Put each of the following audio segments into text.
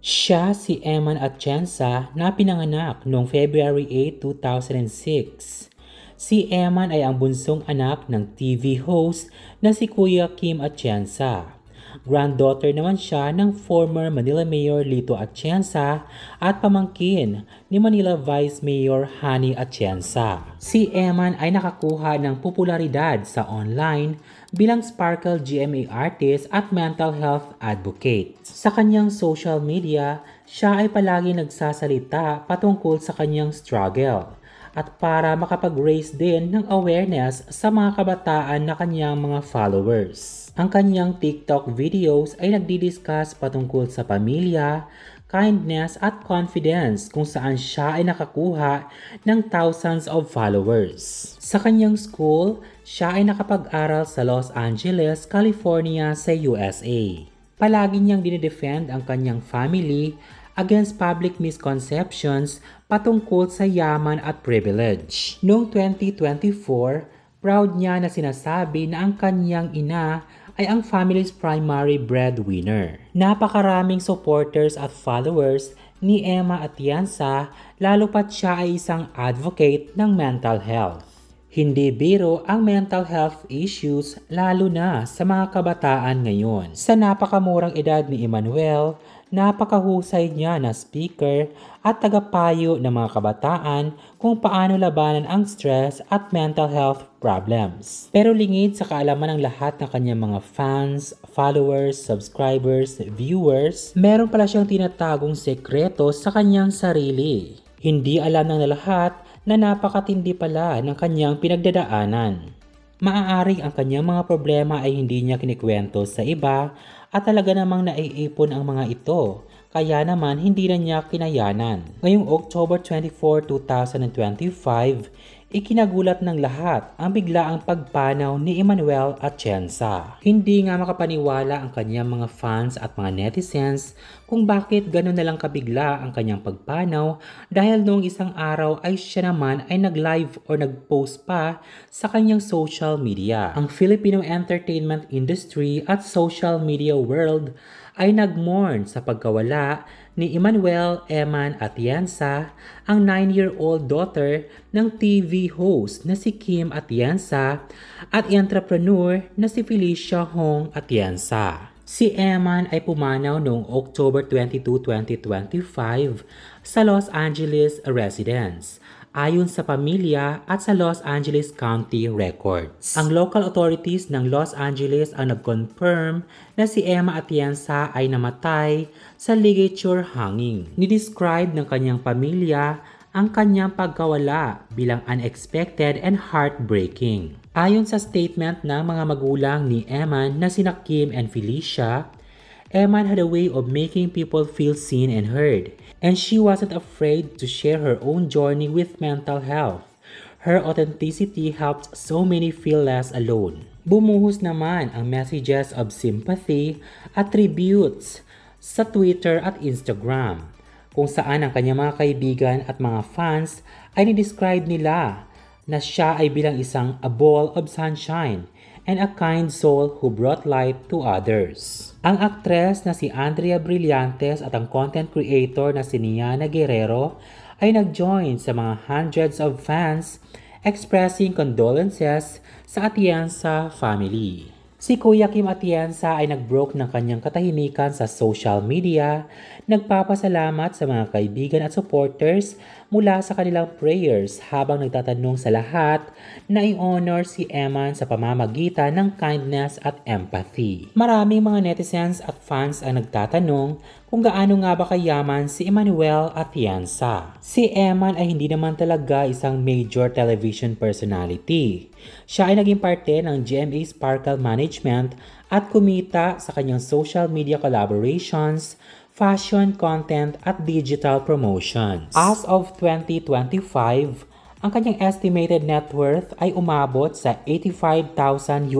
Siya si Eman Atienza na pinanganak noong February 8, 2006. Si Eman ay ang bunsong anak ng TV host na si Kuya Kim Atienza. Granddaughter naman siya ng former Manila Mayor Lito Atienza at pamangkin ni Manila Vice Mayor Hani Atienza. Si Eman ay nakakuha ng popularidad sa online bilang sparkle GMA artist at mental health advocate. Sa kanyang social media, siya ay palagi nagsasalita patungkol sa kanyang struggle at para makapag-raise din ng awareness sa mga kabataan na kanyang mga followers. Ang kanyang TikTok videos ay nagdi-discuss patungkol sa pamilya, kindness at confidence kung saan siya ay nakakuha ng thousands of followers. Sa kanyang school, siya ay nakapag-aral sa Los Angeles, California sa USA. Palagi niyang dinidefend ang kanyang family against public misconceptions patungkol sa yaman at privilege. Noong 2024, proud niya na sinasabi na ang kanyang ina ay ang family's primary breadwinner. Napakaraming supporters at followers ni Emma Atienza lalo pat siya ay isang advocate ng mental health. Hindi biro ang mental health issues lalo na sa mga kabataan ngayon. Sa napakamurang edad ni Emmanuel, napakahusay niya na speaker at tagapayo ng mga kabataan kung paano labanan ang stress at mental health problems. Pero lingid sa kaalaman ng lahat ng kanyang mga fans, followers, subscribers, viewers, meron pala siyang tinatagong sekreto sa kanyang sarili. Hindi alam ng lahat na napakatindi pala ng kanyang pinagdadaanan. Maaaring ang kanyang mga problema ay hindi niya kinikwento sa iba at talaga namang naiipon ang mga ito, kaya naman hindi na niya kinayanan. Ngayong October 24, 2025, ikinagulat ng lahat ang biglaang pagpanaw ni Emmanuel Atienza. Hindi nga makapaniwala ang kanyang mga fans at mga netizens kung bakit gano'n na lang kabigla ang kanyang pagpanaw dahil noong isang araw ay siya naman ay nag-live or nag-post pa sa kanyang social media. Ang Filipino entertainment industry at social media world ay nagmourn sa pagkawala ni Emmanuel Eman Atienza, ang 9-year-old daughter ng TV host na si Kim Atienza at entrepreneur na si Felicia Hong Atienza. Si Eman ay pumanaw noong October 22, 2025 sa Los Angeles residence, ayon sa pamilya at sa Los Angeles County records. Ang local authorities ng Los Angeles ang nag-confirm na si Emma Atienza ay namatay sa ligature hanging. Ni-describe ng kanyang pamilya ang kanyang pagkawala bilang unexpected and heartbreaking. Ayon sa statement ng mga magulang ni Eman na sina Kim and Felicia, Eman had a way of making people feel seen and heard, and she wasn't afraid to share her own journey with mental health. Her authenticity helped so many feel less alone. Bumuhos naman ang messages of sympathy at tributes sa Twitter at Instagram, kung saan ang kanyang mga kaibigan at mga fans ay ni-describe nila na siya ay bilang isang a ball of sunshine and a kind soul who brought light to others. Ang aktres na si Andrea Brillantes at ang content creator na si Niana Guerrero ay nag-join sa mga hundreds of fans expressing condolences sa Atienza family. Si Kuya Kim Atienza ay nag-broke ng kanyang katahimikan sa social media, nagpapasalamat sa mga kaibigan at supporters mula sa kanilang prayers habang nagtatanong sa lahat na i-honor si Eman sa pamamagitan ng kindness at empathy. Maraming mga netizens at fans ang nagtatanong kung gaano nga ba kayaman si Emmanuel Atienza. Si Eman ay hindi naman talaga isang major television personality. Siya ay naging parte ng GMA Sparkle Management at kumita sa kanyang social media collaborations, fashion content at digital promotions. As of 2025, ang kanyang estimated net worth ay umabot sa $85,000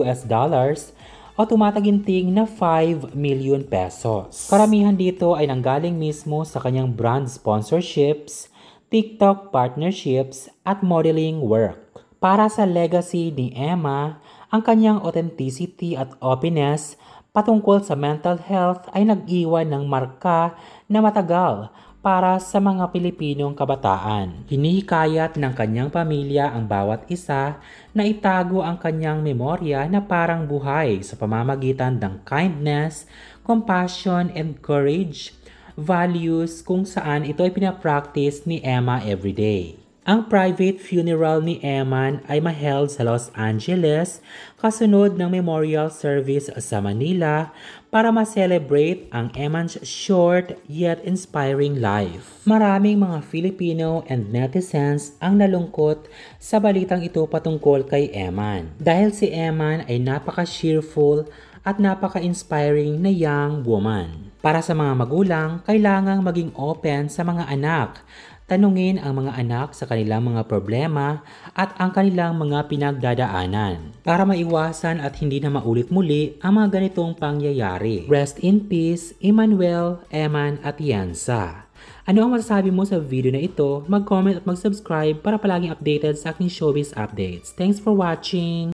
o tumataginting na 5 million pesos. Karamihan dito ay nanggaling mismo sa kanyang brand sponsorships, TikTok partnerships at modeling work. Para sa legacy ni Emma, ang kanyang authenticity at openness patungkol sa mental health ay nag-iwan ng marka na matagal para sa mga Pilipinong kabataan. Hinihikayat ng kanyang pamilya ang bawat isa na itago ang kanyang memorya na parang buhay sa pamamagitan ng kindness, compassion, and courage, values kung saan ito ay pinapractice ni Emma everyday. Ang private funeral ni Eman ay maheld sa Los Angeles kasunod ng memorial service sa Manila para ma-celebrate ang Eman's short yet inspiring life. Maraming mga Filipino and netizens ang nalungkot sa balitang ito patungkol kay Eman dahil si Eman ay napaka-cheerful at napaka-inspiring na young woman. Para sa mga magulang, kailangang maging open sa mga anak. Tanungin ang mga anak sa kanilang mga problema at ang kanilang mga pinagdadaanan para maiwasan at hindi na maulit muli ang mga ganitong pangyayari. Rest in peace, Emmanuel, Eman at Yansa. Ano ang masasabi mo sa video na ito? Mag-comment at mag-subscribe para palaging updated sa aking showbiz updates. Thanks for watching!